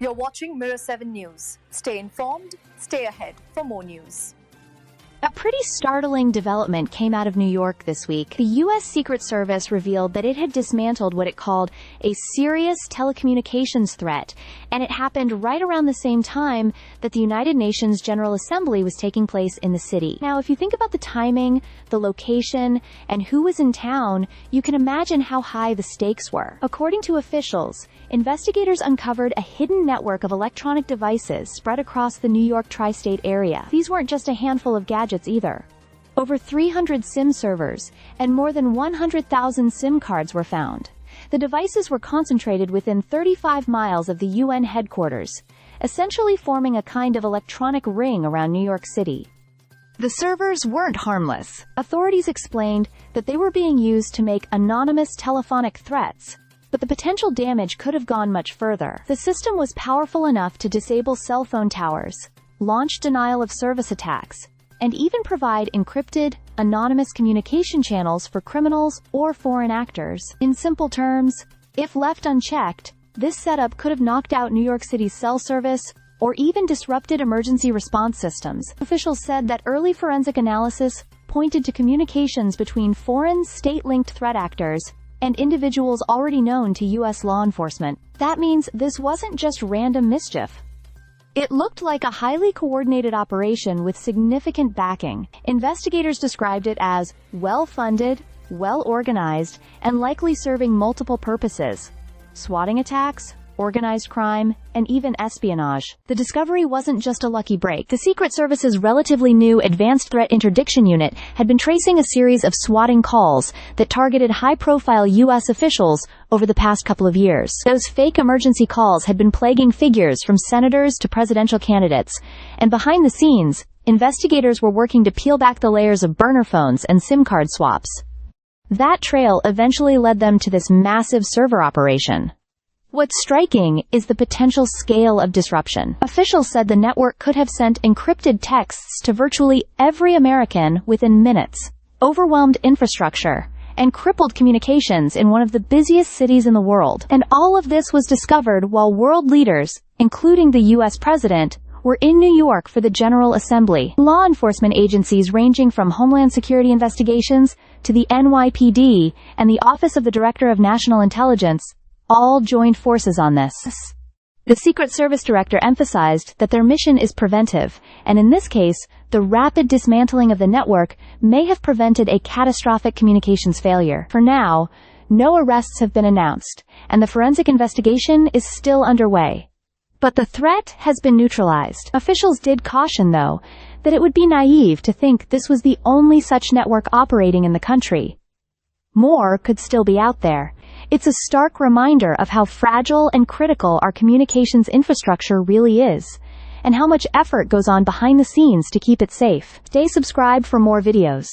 You're watching Mirror 7 News. Stay informed, stay ahead for more news. A pretty startling development came out of New York this week. The U.S. Secret Service revealed that it had dismantled what it called a serious telecommunications threat, and it happened right around the same time that the United Nations General Assembly was taking place in the city. Now, if you think about the timing, the location, and who was in town, you can imagine how high the stakes were. According to officials, investigators uncovered a hidden network of electronic devices spread across the New York tri-state area. These weren't just a handful of gadgets either. Over 300 SIM servers and more than 100,000 SIM cards were found. The devices were concentrated within 35 miles of the UN headquarters, essentially forming a kind of electronic ring around New York City. The servers weren't harmless. Authorities explained that they were being used to make anonymous telephonic threats, but the potential damage could have gone much further. The system was powerful enough to disable cell phone towers, launch denial-of-service attacks, and even provide encrypted, anonymous communication channels for criminals or foreign actors. In simple terms, if left unchecked, this setup could have knocked out New York City's cell service or even disrupted emergency response systems. Officials said that early forensic analysis pointed to communications between foreign state-linked threat actors and individuals already known to U.S. law enforcement. That means this wasn't just random mischief. It looked like a highly coordinated operation with significant backing. Investigators described it as well-funded, well-organized, and likely serving multiple purposes: swatting attacks, organized crime, and even espionage. The discovery wasn't just a lucky break. The Secret Service's relatively new Advanced Threat Interdiction Unit had been tracing a series of swatting calls that targeted high-profile U.S. officials over the past couple of years. Those fake emergency calls had been plaguing figures from senators to presidential candidates, and behind the scenes, investigators were working to peel back the layers of burner phones and SIM card swaps. That trail eventually led them to this massive server operation. What's striking is the potential scale of disruption. Officials said the network could have sent encrypted texts to virtually every American within minutes, overwhelmed infrastructure, and crippled communications in one of the busiest cities in the world. And all of this was discovered while world leaders, including the U.S. president, were in New York for the General Assembly. Law enforcement agencies ranging from Homeland Security Investigations to the NYPD and the Office of the Director of National Intelligence all joined forces on this. The Secret Service director emphasized that their mission is preventive, and in this case, the rapid dismantling of the network may have prevented a catastrophic communications failure. For now, no arrests have been announced, and the forensic investigation is still underway. But the threat has been neutralized. Officials did caution, though, that it would be naive to think this was the only such network operating in the country. More could still be out there. It's a stark reminder of how fragile and critical our communications infrastructure really is, and how much effort goes on behind the scenes to keep it safe. Stay subscribed for more videos.